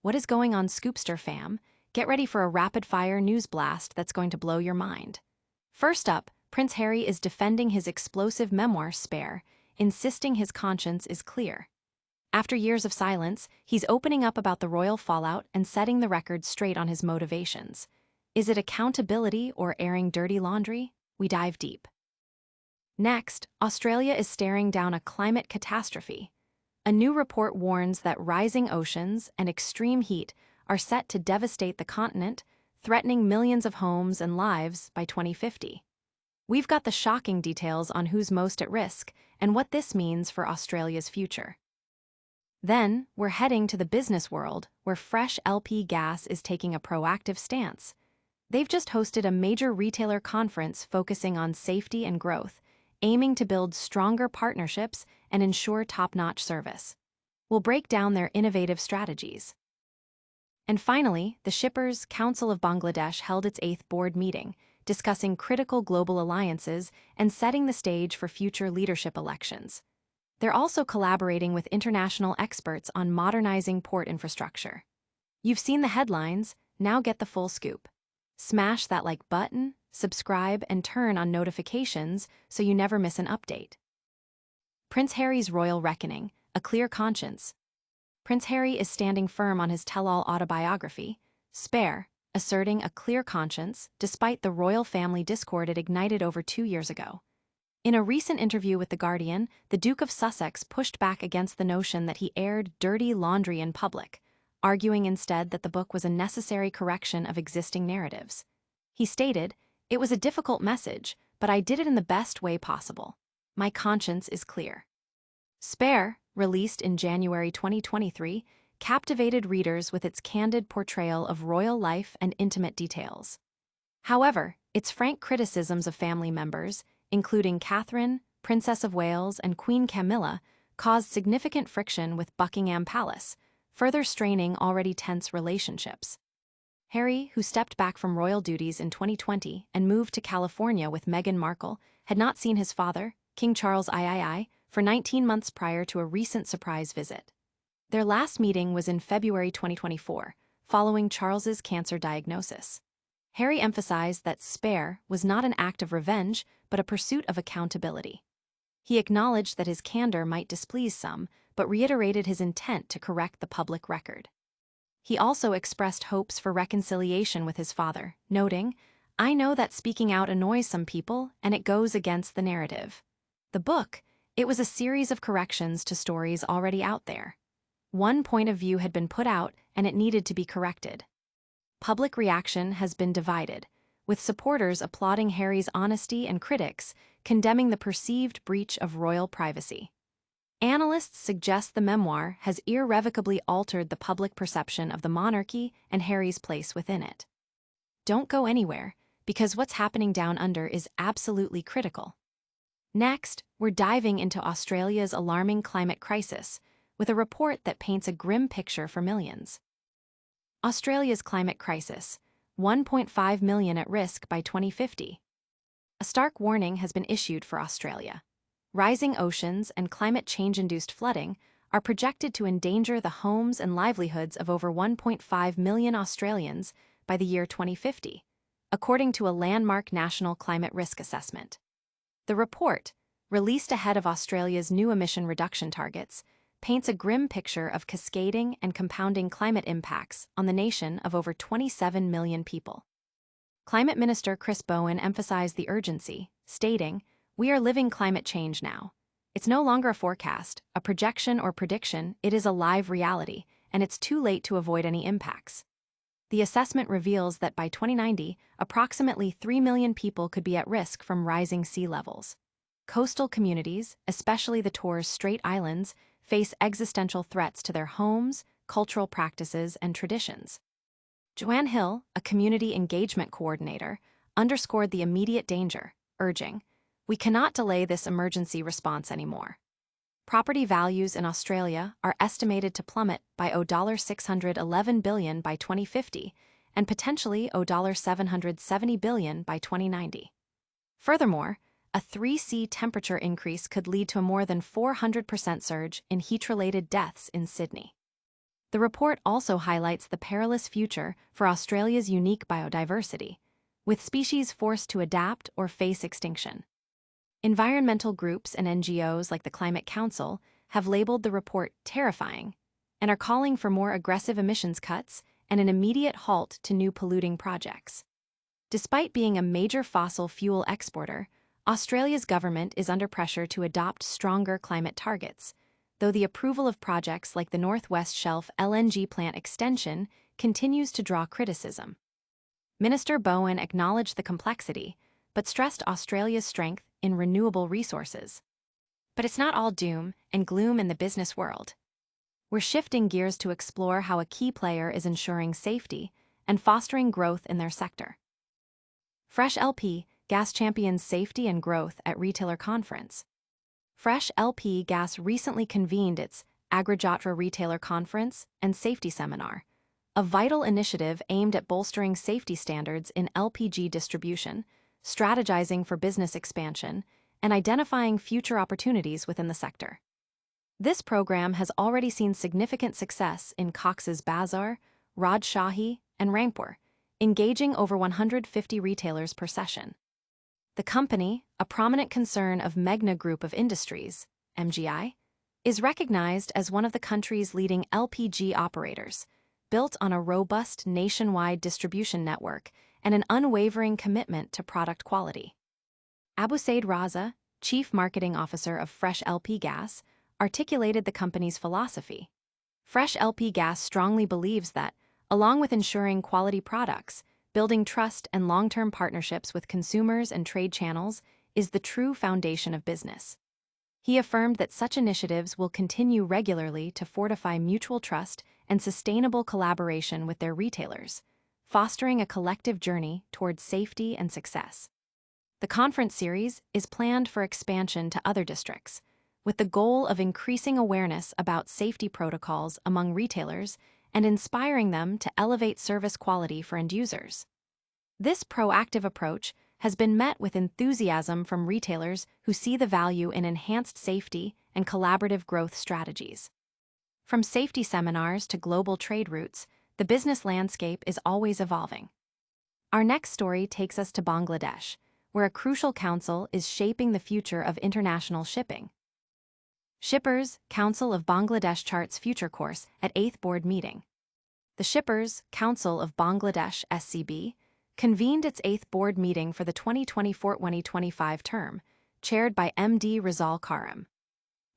What is going on, Scoopster fam? Get ready for a rapid-fire news blast that's going to blow your mind. First up, Prince Harry is defending his explosive memoir Spare, insisting his conscience is clear. After years of silence, he's opening up about the royal fallout and setting the record straight on his motivations. Is it accountability or airing dirty laundry? We dive deep. Next, Australia is staring down a climate catastrophe. A new report warns that rising oceans and extreme heat are set to devastate the continent, threatening millions of homes and lives by 2050. We've got the shocking details on who's most at risk and what this means for Australia's future. Then, we're heading to the business world, where Fresh LP Gas is taking a proactive stance. They've just hosted a major retailer conference focusing on safety and growth, aiming to build stronger partnerships and ensure top-notch service. We'll break down their innovative strategies. And finally, the Shippers Council of Bangladesh held its 8th board meeting, discussing critical global alliances and setting the stage for future leadership elections. They're also collaborating with international experts on modernizing port infrastructure. You've seen the headlines, now get the full scoop. Smash that like button, subscribe, and turn on notifications so you never miss an update. Prince Harry's royal reckoning, a clear conscience. Prince Harry is standing firm on his tell-all autobiography, Spare, asserting a clear conscience despite the royal family discord it ignited over 2 years ago. In a recent interview with The Guardian, the Duke of Sussex pushed back against the notion that he aired dirty laundry in public, arguing instead that the book was a necessary correction of existing narratives. He stated, "It was a difficult message, but I did it in the best way possible. My conscience is clear." Spare, released in January 2023, captivated readers with its candid portrayal of royal life and intimate details. However, its frank criticisms of family members, including Catherine, Princess of Wales, and Queen Camilla, caused significant friction with Buckingham Palace, further straining already tense relationships. Harry, who stepped back from royal duties in 2020 and moved to California with Meghan Markle, had not seen his father, King Charles III, for 19 months prior to a recent surprise visit. Their last meeting was in February 2024, following Charles's cancer diagnosis. Harry emphasized that Spare was not an act of revenge, but a pursuit of accountability. He acknowledged that his candor might displease some, but reiterated his intent to correct the public record. He also expressed hopes for reconciliation with his father, noting, "I know that speaking out annoys some people, and it goes against the narrative." The book, it was a series of corrections to stories already out there. One point of view had been put out, and it needed to be corrected. Public reaction has been divided, with supporters applauding Harry's honesty and critics condemning the perceived breach of royal privacy. Analysts suggest the memoir has irrevocably altered the public perception of the monarchy and Harry's place within it. Don't go anywhere, because what's happening down under is absolutely critical. Next, we're diving into Australia's alarming climate crisis, with a report that paints a grim picture for millions. Australia's climate crisis, 1.5 million at risk by 2050. A stark warning has been issued for Australia. Rising oceans and climate change-induced flooding are projected to endanger the homes and livelihoods of over 1.5 million Australians by the year 2050, according to a landmark national climate risk assessment. The report, released ahead of Australia's new emission reduction targets, paints a grim picture of cascading and compounding climate impacts on the nation of over 27 million people. Climate Minister Chris Bowen emphasized the urgency, stating, "We are living climate change now. It's no longer a forecast, a projection or prediction, it is a live reality, and it's too late to avoid any impacts." The assessment reveals that by 2090, approximately 3 million people could be at risk from rising sea levels. Coastal communities, especially the Torres Strait Islands, face existential threats to their homes, cultural practices, and traditions. Joanne Hill, a community engagement coordinator, underscored the immediate danger, urging, "We cannot delay this emergency response anymore." Property values in Australia are estimated to plummet by $611 billion by 2050 and potentially $770 billion by 2090. Furthermore, a 3°C temperature increase could lead to a more than 400% surge in heat-related deaths in Sydney. The report also highlights the perilous future for Australia's unique biodiversity, with species forced to adapt or face extinction. Environmental groups and NGOs like the Climate Council have labeled the report terrifying and are calling for more aggressive emissions cuts and an immediate halt to new polluting projects. Despite being a major fossil fuel exporter, Australia's government is under pressure to adopt stronger climate targets, though the approval of projects like the North West Shelf LNG plant extension continues to draw criticism. Minister Bowen acknowledged the complexity, but stressed Australia's strength in renewable resources. But it's not all doom and gloom in the business world. We're shifting gears to explore how a key player is ensuring safety and fostering growth in their sector. Fresh LP Gas champions safety and growth at retailer conference. Fresh LP Gas recently convened its Agrijatra Retailer Conference and Safety Seminar, a vital initiative aimed at bolstering safety standards in LPG distribution, strategizing for business expansion, and identifying future opportunities within the sector. This program has already seen significant success in Cox's Bazar, Rajshahi, and Rangpur, engaging over 150 retailers per session. The company, a prominent concern of Meghna Group of Industries, MGI, is recognized as one of the country's leading LPG operators, built on a robust nationwide distribution network and an unwavering commitment to product quality. Abu Said Raza, Chief Marketing Officer of Fresh LP Gas, articulated the company's philosophy. Fresh LP Gas strongly believes that, along with ensuring quality products, building trust and long-term partnerships with consumers and trade channels is the true foundation of business. He affirmed that such initiatives will continue regularly to fortify mutual trust and sustainable collaboration with their retailers, fostering a collective journey towards safety and success. The conference series is planned for expansion to other districts, with the goal of increasing awareness about safety protocols among retailers and inspiring them to elevate service quality for end users. This proactive approach has been met with enthusiasm from retailers who see the value in enhanced safety and collaborative growth strategies. From safety seminars to global trade routes, the business landscape is always evolving. Our next story takes us to Bangladesh, where a crucial council is shaping the future of international shipping. Shippers Council of Bangladesh charts future course at 8th Board meeting. The Shippers Council of Bangladesh (SCB) convened its 8th Board meeting for the 2024-2025 term, chaired by MD Rizal Karim.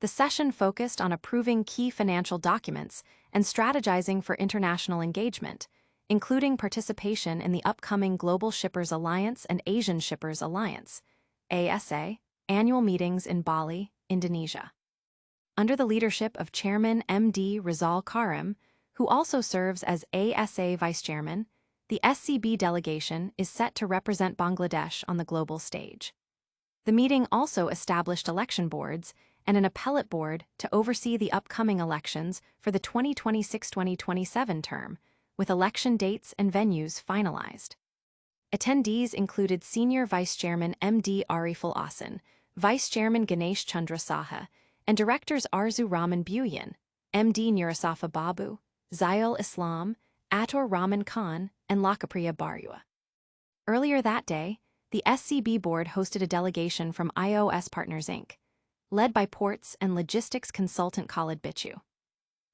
The session focused on approving key financial documents and strategizing for international engagement, including participation in the upcoming Global Shippers Alliance and Asian Shippers Alliance (ASA) annual meetings in Bali, Indonesia. Under the leadership of Chairman MD Rizal Karim, who also serves as ASA Vice Chairman, the SCB delegation is set to represent Bangladesh on the global stage. The meeting also established election boards and an appellate board to oversee the upcoming elections for the 2026-2027 term, with election dates and venues finalized. Attendees included Senior Vice Chairman MD Ariful Ahsan, Vice Chairman Ganesh Chandra Saha, and Directors Arzu Rahman Buyan, MD Nurasafa Babu, Zayul Islam, Ator Rahman Khan, and Lakapriya Barua. Earlier that day, the SCB board hosted a delegation from IOS Partners Inc., led by ports and logistics consultant Khalid Bichu.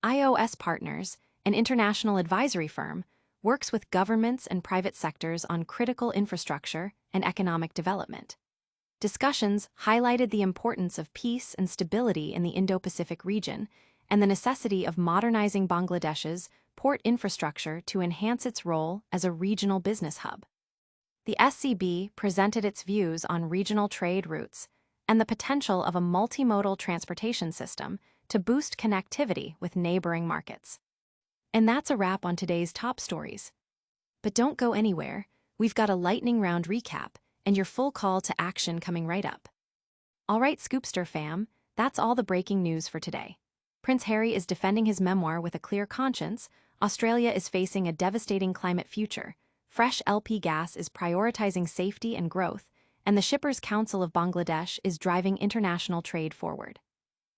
IOS Partners, an international advisory firm, works with governments and private sectors on critical infrastructure and economic development. Discussions highlighted the importance of peace and stability in the Indo-Pacific region and the necessity of modernizing Bangladesh's port infrastructure to enhance its role as a regional business hub. The SCB presented its views on regional trade routes and the potential of a multimodal transportation system to boost connectivity with neighboring markets. And that's a wrap on today's top stories. But don't go anywhere, we've got a lightning round recap and your full call to action coming right up. All right, Scoopster fam, that's all the breaking news for today. Prince Harry is defending his memoir with a clear conscience, Australia is facing a devastating climate future, Fresh LP Gas is prioritizing safety and growth, and the Shippers Council of Bangladesh is driving international trade forward.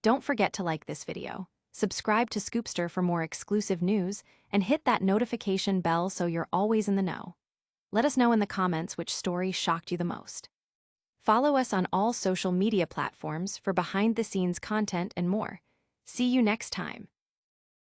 Don't forget to like this video, Subscribe to Scoopster for more exclusive news and hit that notification bell so you're always in the know. Let us know in the comments which story shocked you the most. Follow us on all social media platforms for behind-the-scenes content and more. See you next time.